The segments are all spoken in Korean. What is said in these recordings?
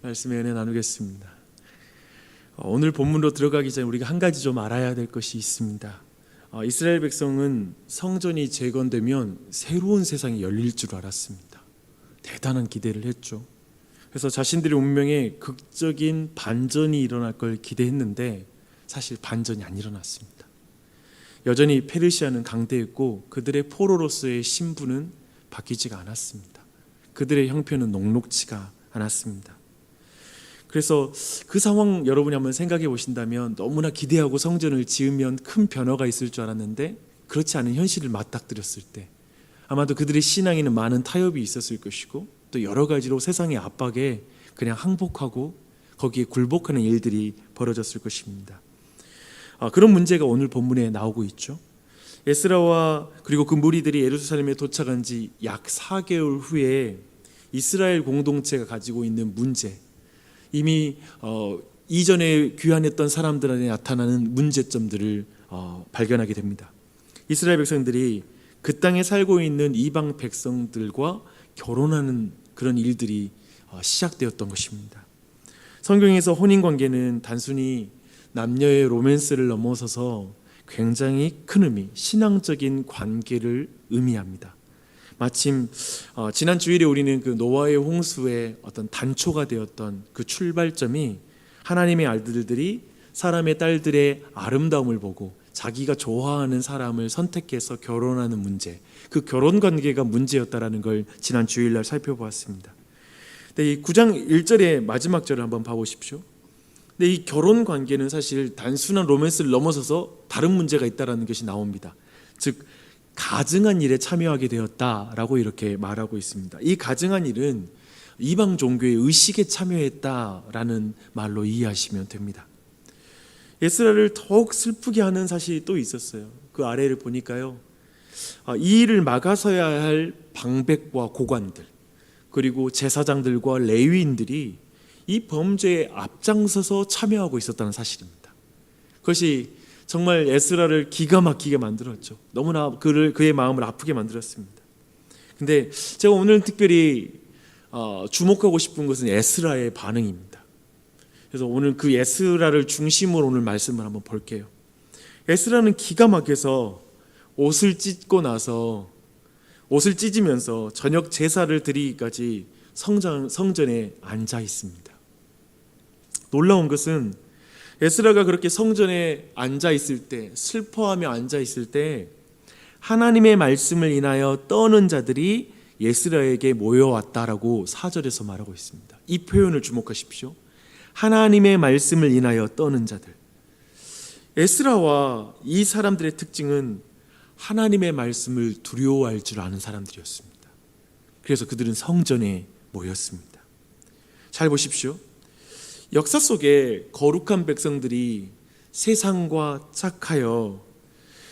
말씀의 은혜 나누겠습니다. 오늘 본문으로 들어가기 전에 우리가 한 가지 좀 알아야 될 것이 있습니다. 이스라엘 백성은 성전이 재건되면 새로운 세상이 열릴 줄 알았습니다. 대단한 기대를 했죠. 그래서 자신들의 운명에 극적인 반전이 일어날 걸 기대했는데 사실 반전이 안 일어났습니다. 여전히 페르시아는 강대했고 그들의 포로로서의 신분은 바뀌지가 않았습니다. 그들의 형편은 녹록지가 않았습니다. 그래서 그 상황 여러분이 한번 생각해 보신다면 너무나 기대하고 성전을 지으면 큰 변화가 있을 줄 알았는데 그렇지 않은 현실을 맞닥뜨렸을 때 아마도 그들의 신앙에는 많은 타협이 있었을 것이고 또 여러 가지로 세상의 압박에 그냥 항복하고 거기에 굴복하는 일들이 벌어졌을 것입니다. 그런 문제가 오늘 본문에 나오고 있죠. 에스라와 그리고 그 무리들이 예루살렘에 도착한 지 약 4개월 후에 이스라엘 공동체가 가지고 있는 문제, 이미 이전에 귀환했던 사람들한테 나타나는 문제점들을 발견하게 됩니다. 이스라엘 백성들이 그 땅에 살고 있는 이방 백성들과 결혼하는 그런 일들이 시작되었던 것입니다. 성경에서 혼인관계는 단순히 남녀의 로맨스를 넘어서서 굉장히 큰 의미, 신앙적인 관계를 의미합니다. 마침 지난 주일에 우리는 그 노아의 홍수의 어떤 단초가 되었던 그 출발점이 하나님의 아들들이 사람의 딸들의 아름다움을 보고 자기가 좋아하는 사람을 선택해서 결혼하는 문제, 그 결혼 관계가 문제였다라는 걸 지난 주일날 살펴보았습니다. 근데 이 9장 1절의 마지막 절을 한번 봐보십시오. 근데 이 결혼 관계는 사실 단순한 로맨스를 넘어서서 다른 문제가 있다라는 것이 나옵니다. 즉 가증한 일에 참여하게 되었다라고 이렇게 말하고 있습니다. 이 가증한 일은 이방 종교의 의식에 참여했다라는 말로 이해하시면 됩니다. 에스라를 더욱 슬프게 하는 사실이 또 있었어요. 그 아래를 보니까요, 이 일을 막아서야 할 방백과 고관들 그리고 제사장들과 레위인들이 이 범죄에 앞장서서 참여하고 있었다는 사실입니다. 그것이 정말 에스라를 기가 막히게 만들었죠. 너무나 그의 마음을 아프게 만들었습니다. 근데 제가 오늘 특별히 주목하고 싶은 것은 에스라의 반응입니다. 그래서 오늘 그 에스라를 중심으로 오늘 말씀을 한번 볼게요. 에스라는 기가 막혀서 옷을 찢으면서 저녁 제사를 드리기까지 성전에 앉아 있습니다. 놀라운 것은 에스라가 그렇게 성전에 앉아 있을 때, 슬퍼하며 앉아 있을 때 하나님의 말씀을 인하여 떠는 자들이 에스라에게 모여왔다라고 4절에서 말하고 있습니다. 이 표현을 주목하십시오. 하나님의 말씀을 인하여 떠는 자들. 에스라와 이 사람들의 특징은 하나님의 말씀을 두려워할 줄 아는 사람들이었습니다. 그래서 그들은 성전에 모였습니다. 잘 보십시오. 역사 속에 거룩한 백성들이 세상과 착하여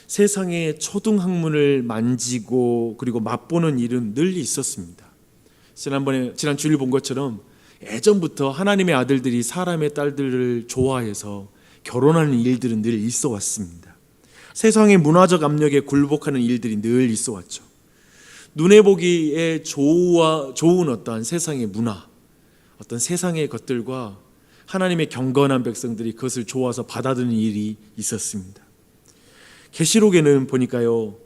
세상의 초등학문을 만지고 그리고 맛보는 일은 늘 있었습니다. 지난 주일 본 것처럼 예전부터 하나님의 아들들이 사람의 딸들을 좋아해서 결혼하는 일들은 늘 있어 왔습니다. 세상의 문화적 압력에 굴복하는 일들이 늘 있어 왔죠. 눈에 보기에 좋은 어떠한 세상의 문화, 어떤 세상의 것들과 하나님의 경건한 백성들이 그것을 좋아서 받아들이는 일이 있었습니다. 계시록에는 보니까요,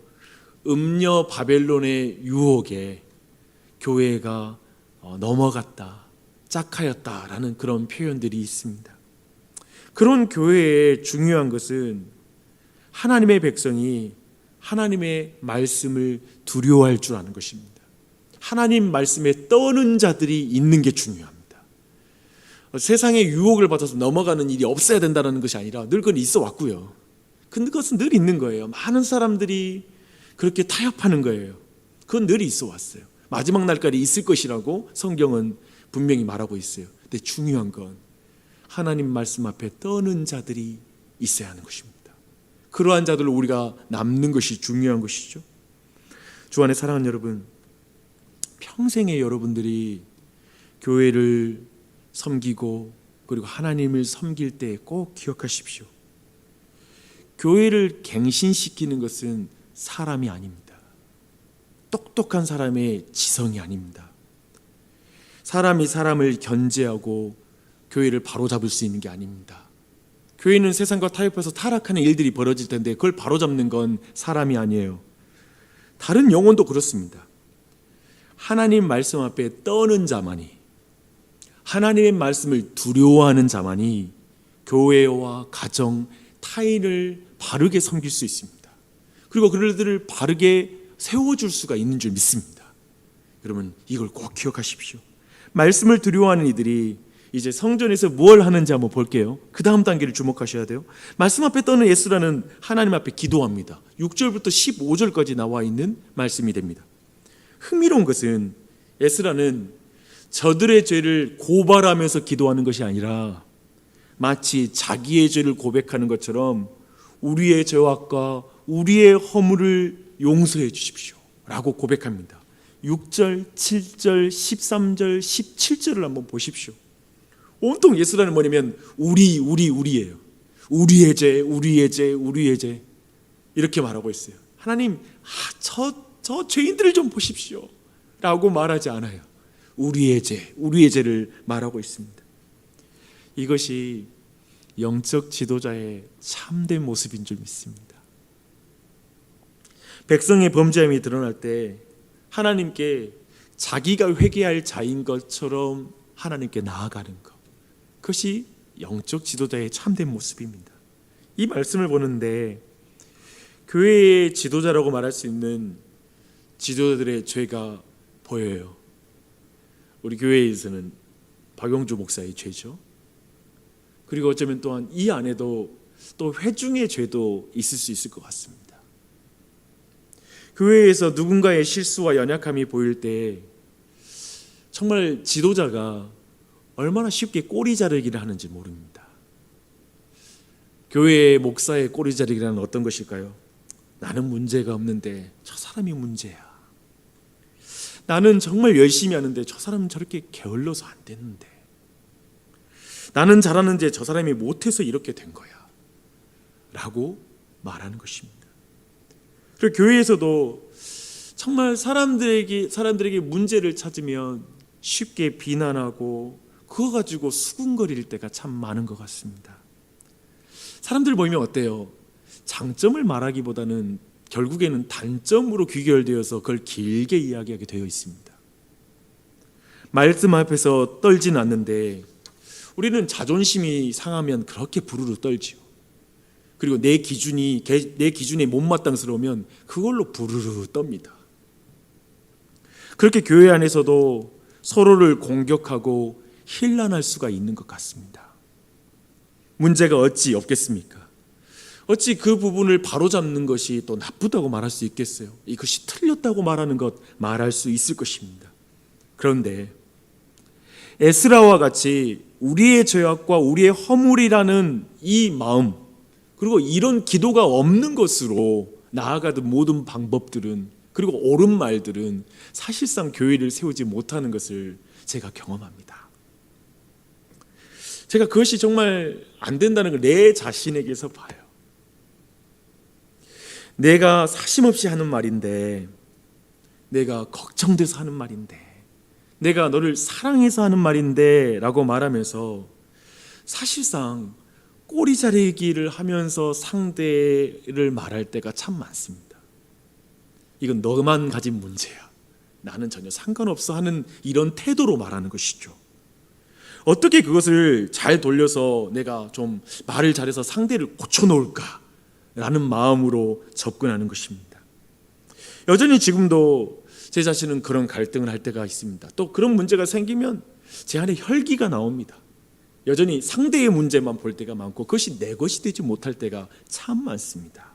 음녀 바벨론의 유혹에 교회가 넘어갔다, 짝하였다라는 그런 표현들이 있습니다. 그런 교회의 중요한 것은 하나님의 백성이 하나님의 말씀을 두려워할 줄 아는 것입니다. 하나님 말씀에 떠는 자들이 있는 게 중요합니다. 세상의 유혹을 받아서 넘어가는 일이 없어야 된다는 것이 아니라 늘 그건 있어 왔고요. 근데 그것은 늘 있는 거예요. 많은 사람들이 그렇게 타협하는 거예요. 그건 늘 있어 왔어요. 마지막 날까지 있을 것이라고 성경은 분명히 말하고 있어요. 근데 중요한 건 하나님 말씀 앞에 떠는 자들이 있어야 하는 것입니다. 그러한 자들로 우리가 남는 것이 중요한 것이죠. 주 안에 사랑하는 여러분, 평생에 여러분들이 교회를 섬기고 그리고 하나님을 섬길 때 꼭 기억하십시오. 교회를 갱신시키는 것은 사람이 아닙니다. 똑똑한 사람의 지성이 아닙니다. 사람이 사람을 견제하고 교회를 바로잡을 수 있는 게 아닙니다. 교회는 세상과 타협해서 타락하는 일들이 벌어질 텐데 그걸 바로잡는 건 사람이 아니에요. 다른 영혼도 그렇습니다. 하나님 말씀 앞에 떠는 자만이, 하나님의 말씀을 두려워하는 자만이 교회와 가정, 타인을 바르게 섬길 수 있습니다. 그리고 그들을 바르게 세워줄 수가 있는 줄 믿습니다. 여러분, 이걸 꼭 기억하십시오. 말씀을 두려워하는 이들이 이제 성전에서 무엇을 하는지 한번 볼게요. 그 다음 단계를 주목하셔야 돼요. 말씀 앞에 떠는 에스라는 하나님 앞에 기도합니다. 6절부터 15절까지 나와 있는 말씀이 됩니다. 흥미로운 것은 에스라는 저들의 죄를 고발하면서 기도하는 것이 아니라 마치 자기의 죄를 고백하는 것처럼 우리의 죄악과 우리의 허물을 용서해 주십시오 라고 고백합니다. 6절, 7절, 13절, 17절을 한번 보십시오. 온통 예수라는 뭐냐면 우리예요. 우리의 죄, 우리의 죄, 우리의 죄 이렇게 말하고 있어요. 하나님, 저 죄인들을 좀 보십시오 라고 말하지 않아요. 우리의 죄, 우리의 죄를 말하고 있습니다. 이것이 영적 지도자의 참된 모습인 줄 믿습니다. 백성의 범죄함이 드러날 때 하나님께 자기가 회개할 자인 것처럼 하나님께 나아가는 것, 그것이 영적 지도자의 참된 모습입니다. 이 말씀을 보는데 교회의 지도자라고 말할 수 있는 지도자들의 죄가 보여요. 우리 교회에서는 박용주 목사의 죄죠. 그리고 어쩌면 또한 이 안에도 또 회중의 죄도 있을 수 있을 것 같습니다. 교회에서 누군가의 실수와 연약함이 보일 때 정말 지도자가 얼마나 쉽게 꼬리 자르기를 하는지 모릅니다. 교회의 목사의 꼬리 자르기란 어떤 것일까요? 나는 문제가 없는데 저 사람이 문제야. 나는 정말 열심히 하는데 저 사람은 저렇게 게을러서 안 되는데. 나는 잘하는데 저 사람이 못해서 이렇게 된 거야 라고 말하는 것입니다. 그리고 교회에서도 정말 사람들에게 문제를 찾으면 쉽게 비난하고 그거 가지고 수군거릴 때가 참 많은 것 같습니다. 사람들 보이면 어때요? 장점을 말하기보다는 결국에는 단점으로 귀결되어서 그걸 길게 이야기하게 되어 있습니다. 말씀 앞에서 떨지는 않는데 우리는 자존심이 상하면 그렇게 부르르 떨지요. 그리고 내 기준에 못마땅스러우면 그걸로 부르르 떱니다. 그렇게 교회 안에서도 서로를 공격하고 힐난할 수가 있는 것 같습니다. 문제가 어찌 없겠습니까? 어찌 그 부분을 바로잡는 것이 또 나쁘다고 말할 수 있겠어요? 이것이 틀렸다고 말하는 것 말할 수 있을 것입니다. 그런데 에스라와 같이 우리의 죄악과 우리의 허물이라는 이 마음, 그리고 이런 기도가 없는 것으로 나아가던 모든 방법들은, 그리고 옳은 말들은 사실상 교회를 세우지 못하는 것을 제가 경험합니다. 제가 그것이 정말 안 된다는 걸 내 자신에게서 봐요. 내가 사심없이 하는 말인데, 내가 걱정돼서 하는 말인데, 내가 너를 사랑해서 하는 말인데 라고 말하면서 사실상 꼬리 자르기를 하면서 상대를 말할 때가 참 많습니다. 이건 너만 가진 문제야, 나는 전혀 상관없어 하는 이런 태도로 말하는 것이죠. 어떻게 그것을 잘 돌려서 내가 좀 말을 잘해서 상대를 고쳐놓을까 라는 마음으로 접근하는 것입니다. 여전히 지금도 제 자신은 그런 갈등을 할 때가 있습니다. 또 그런 문제가 생기면 제 안에 혈기가 나옵니다. 여전히 상대의 문제만 볼 때가 많고 그것이 내 것이 되지 못할 때가 참 많습니다.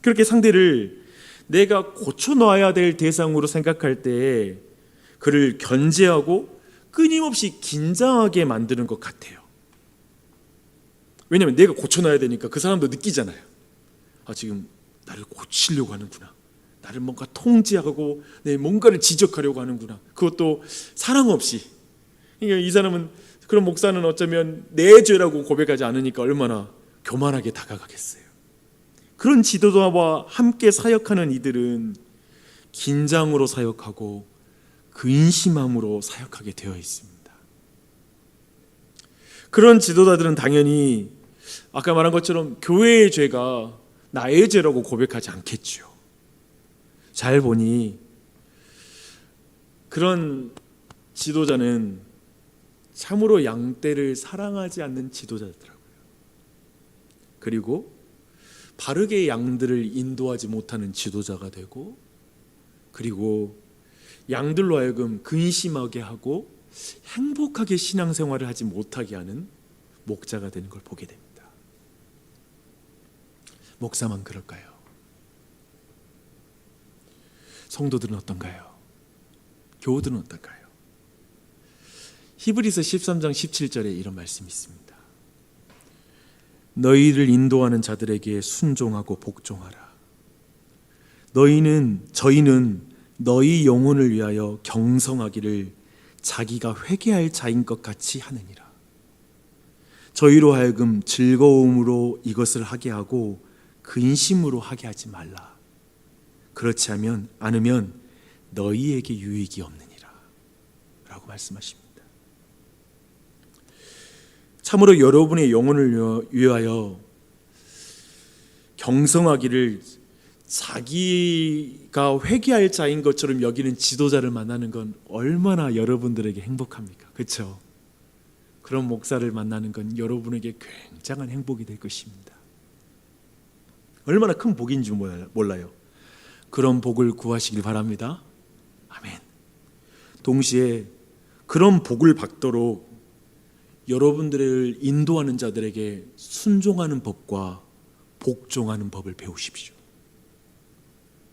그렇게 상대를 내가 고쳐놔야 될 대상으로 생각할 때 그를 견제하고 끊임없이 긴장하게 만드는 것 같아요. 왜냐하면 내가 고쳐놔야 되니까 그 사람도 느끼잖아요. 지금 나를 고치려고 하는구나, 나를 뭔가 통제하고 내 뭔가를 지적하려고 하는구나. 그것도 사랑 없이. 그러니까 이 사람은, 그런 목사는 어쩌면 내 죄라고 고백하지 않으니까 얼마나 교만하게 다가가겠어요. 그런 지도자와 함께 사역하는 이들은 긴장으로 사역하고 근심함으로 사역하게 되어 있습니다. 그런 지도자들은 당연히 아까 말한 것처럼 교회의 죄가 나의 죄라고 고백하지 않겠죠. 잘 보니 그런 지도자는 참으로 양떼를 사랑하지 않는 지도자더라고요. 그리고 바르게 양들을 인도하지 못하는 지도자가 되고, 그리고 양들로 하여금 근심하게 하고 행복하게 신앙생활을 하지 못하게 하는 목자가 되는 걸 보게 됩니다. 목사만 그럴까요? 성도들은 어떤가요? 교우들은 어떨까요? 히브리서 13장 17절에 이런 말씀이 있습니다. 너희를 인도하는 자들에게 순종하고 복종하라. 저희는 너희 영혼을 위하여 경성하기를 자기가 회개할 자인 것 같이 하느니라. 저희로 하여금 즐거움으로 이것을 하게 하고 근심으로 하게 하지 말라. 그렇지 않으면 너희에게 유익이 없느니라 라고 말씀하십니다. 참으로 여러분의 영혼을 위하여 경성하기를 자기가 회개할 자인 것처럼 여기는 지도자를 만나는 건 얼마나 여러분들에게 행복합니까? 그렇죠? 그런 목사를 만나는 건 여러분에게 굉장한 행복이 될 것입니다. 얼마나 큰 복인지 몰라요. 그런 복을 구하시길 바랍니다. 아멘. 동시에 그런 복을 받도록 여러분들을 인도하는 자들에게 순종하는 법과 복종하는 법을 배우십시오.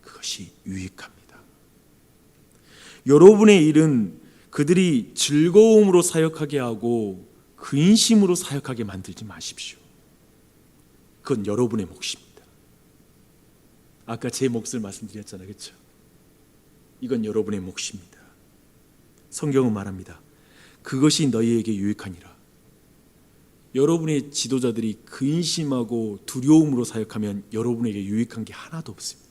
그것이 유익합니다. 여러분의 일은 그들이 즐거움으로 사역하게 하고 근심으로 사역하게 만들지 마십시오. 그건 여러분의 몫입니다. 아까 제 몫을 말씀드렸잖아요. 그렇죠? 이건 여러분의 몫입니다. 성경은 말합니다. 그것이 너희에게 유익하니라. 여러분의 지도자들이 근심하고 두려움으로 사역하면 여러분에게 유익한 게 하나도 없습니다.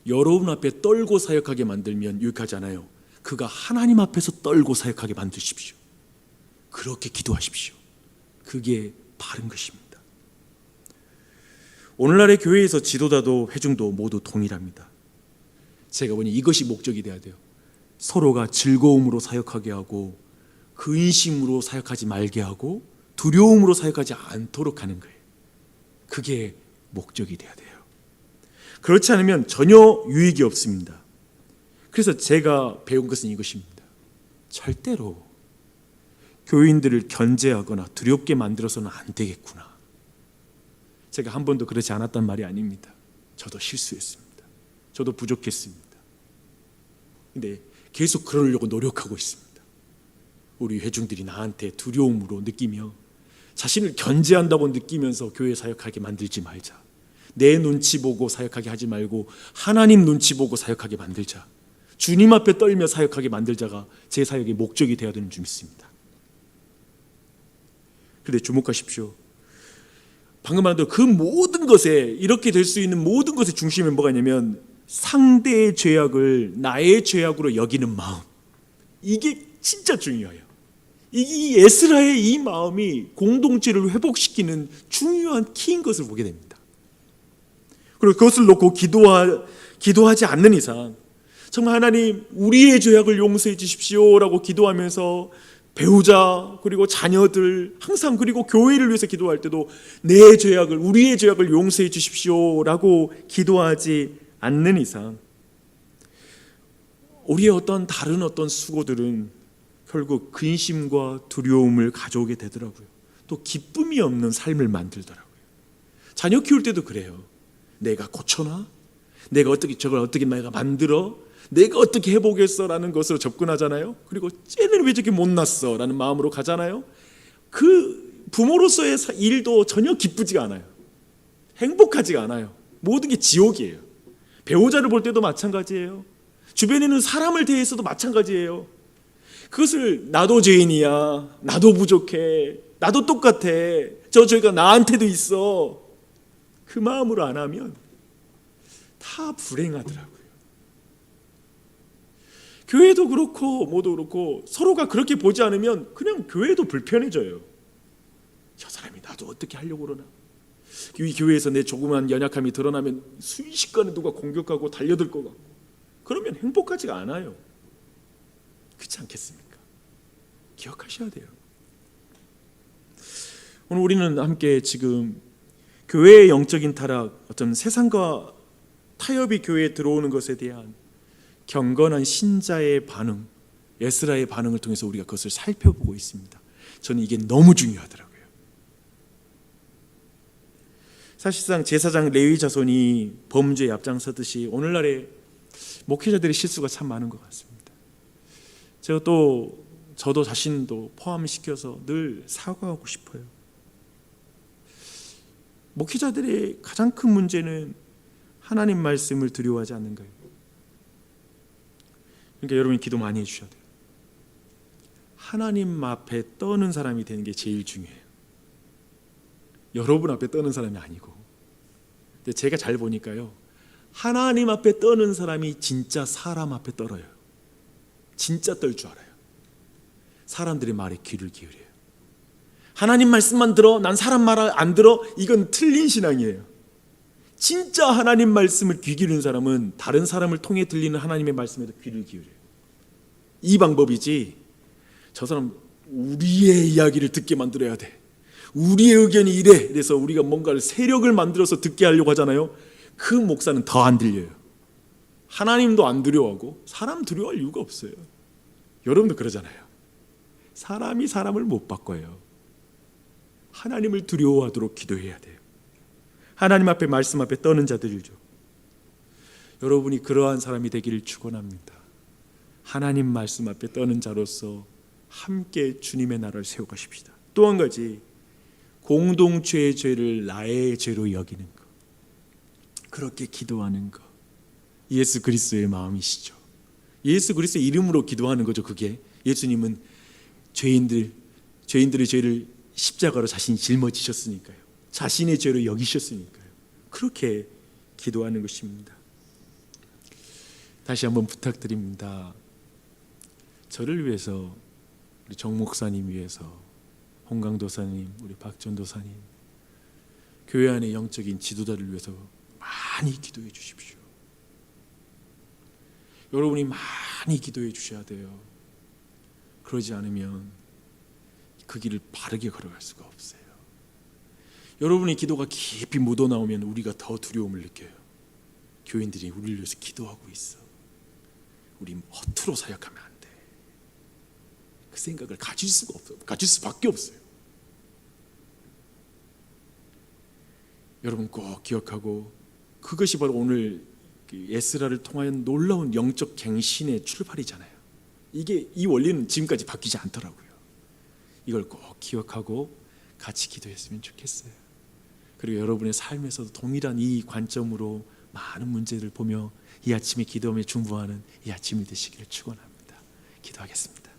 여러분 앞에 떨고 사역하게 만들면 유익하지 않아요. 그가 하나님 앞에서 떨고 사역하게 만드십시오. 그렇게 기도하십시오. 그게 바른 것입니다. 오늘날의 교회에서 지도자도 회중도 모두 동일합니다. 제가 보니 이것이 목적이 돼야 돼요. 서로가 즐거움으로 사역하게 하고 근심으로 사역하지 말게 하고 두려움으로 사역하지 않도록 하는 거예요. 그게 목적이 돼야 돼요. 그렇지 않으면 전혀 유익이 없습니다. 그래서 제가 배운 것은 이것입니다. 절대로 교인들을 견제하거나 두렵게 만들어서는 안 되겠구나. 제가 한 번도 그렇지 않았단 말이 아닙니다. 저도 실수했습니다. 저도 부족했습니다. 근데 계속 그러려고 노력하고 있습니다. 우리 회중들이 나한테 두려움으로 느끼며 자신을 견제한다고 느끼면서 교회 사역하게 만들지 말자. 내 눈치 보고 사역하게 하지 말고 하나님 눈치 보고 사역하게 만들자. 주님 앞에 떨며 사역하게 만들자가 제 사역의 목적이 되어야 되는 줄 믿습니다. 그런데 주목하십시오. 방금 말한 대로 그 모든 것에 이렇게 될 수 있는 모든 것의 중심에 뭐가 있냐면 상대의 죄악을 나의 죄악으로 여기는 마음. 이게 진짜 중요해요. 이 에스라의 이 마음이 공동체를 회복시키는 중요한 키인 것을 보게 됩니다. 그리고 그것을 놓고 기도하지 않는 이상 정말 하나님 우리의 죄악을 용서해 주십시오라고 기도하면서 배우자 그리고 자녀들 항상 그리고 교회를 위해서 기도할 때도 내 죄악을 우리의 죄악을 용서해 주십시오라고 기도하지 않는 이상 우리의 다른 어떤 수고들은 결국 근심과 두려움을 가져오게 되더라고요. 또 기쁨이 없는 삶을 만들더라고요. 자녀 키울 때도 그래요. 내가 고쳐놔? 내가 저걸 어떻게 내가 만들어? 내가 어떻게 해보겠어라는 것으로 접근하잖아요. 그리고 쟤는 왜 저렇게 못났어? 라는 마음으로 가잖아요. 그 부모로서의 일도 전혀 기쁘지가 않아요. 행복하지가 않아요. 모든 게 지옥이에요. 배우자를 볼 때도 마찬가지예요. 주변에 있는 사람을 대해서도 마찬가지예요. 그것을 나도 죄인이야, 나도 부족해, 나도 똑같아, 저 죄가 나한테도 있어, 그 마음으로 안 하면 다 불행하더라고요. 교회도 그렇고 뭐도 그렇고 서로가 그렇게 보지 않으면 그냥 교회도 불편해져요. 저 사람이 나도 어떻게 하려고 그러나, 이 교회에서 내 조그만 연약함이 드러나면 순식간에 누가 공격하고 달려들 것 같고, 그러면 행복하지가 않아요. 그렇지 않겠습니까? 기억하셔야 돼요. 오늘 우리는 함께 지금 교회의 영적인 타락, 어떤 세상과 타협이 교회에 들어오는 것에 대한 경건한 신자의 반응, 에스라의 반응을 통해서 우리가 그것을 살펴보고 있습니다. 저는 이게 너무 중요하더라고요. 사실상 제사장 레위 자손이 범죄에 앞장서듯이 오늘날의 목회자들의 실수가 참 많은 것 같습니다. 저도 자신도 포함시켜서 늘 사과하고 싶어요. 목회자들의 가장 큰 문제는 하나님 말씀을 두려워하지 않는 거예요. 그러니까 여러분이 기도 많이 해주셔야 돼요. 하나님 앞에 떠는 사람이 되는 게 제일 중요해요. 여러분 앞에 떠는 사람이 아니고. 근데 제가 잘 보니까요, 하나님 앞에 떠는 사람이 진짜 사람 앞에 떨어요. 진짜 떨 줄 알아요. 사람들의 말에 귀를 기울여요. 하나님 말씀만 들어, 난 사람 말 안 들어, 이건 틀린 신앙이에요. 진짜 하나님 말씀을 귀 기울이는 사람은 다른 사람을 통해 들리는 하나님의 말씀에도 귀를 기울여요. 이 방법이지, 저 사람 우리의 이야기를 듣게 만들어야 돼, 우리의 의견이 이래, 그래서 우리가 뭔가를 세력을 만들어서 듣게 하려고 하잖아요. 그 목사는 더 안 들려요. 하나님도 안 두려워하고 사람 두려워할 이유가 없어요. 여러분도 그러잖아요. 사람이 사람을 못 바꿔요. 하나님을 두려워하도록 기도해야 돼요. 하나님 앞에 말씀 앞에 떠는 자들이죠. 여러분이 그러한 사람이 되기를 축원합니다. 하나님 말씀 앞에 떠는 자로서 함께 주님의 나라를 세워가십시다. 또 한 가지, 공동체의 죄를 나의 죄로 여기는 것, 그렇게 기도하는 것, 예수 그리스도의 마음이시죠. 예수 그리스도의 이름으로 기도하는 거죠. 그게 예수님은 죄인들의 죄를 십자가로 자신이 짊어지셨으니까요. 자신의 죄로 여기셨으니까요. 그렇게 기도하는 것입니다. 다시 한번 부탁드립니다. 저를 위해서, 우리 정 목사님 위해서, 홍강 도사님, 우리 박전 도사님, 교회 안의 영적인 지도자를 위해서 많이 기도해 주십시오. 여러분이 많이 기도해 주셔야 돼요. 그러지 않으면 그 길을 바르게 걸어갈 수가 없어요. 여러분의 기도가 깊이 묻어나오면 우리가 더 두려움을 느껴요. 교인들이 우리를 위해서 기도하고 있어, 우리 허투루 사역하면 안 돼, 그 생각을 가질 수가 없어요. 가질 수밖에 없어요. 여러분 꼭 기억하고, 그것이 바로 오늘 에스라를 통하여 놀라운 영적 갱신의 출발이잖아요. 이 원리는 지금까지 바뀌지 않더라고요. 이걸 꼭 기억하고 같이 기도했으면 좋겠어요. 그리고 여러분의 삶에서도 동일한 이 관점으로 많은 문제를 보며 이 아침에 기도하며 중보하는 이 아침이 되시기를 축원합니다. 기도하겠습니다.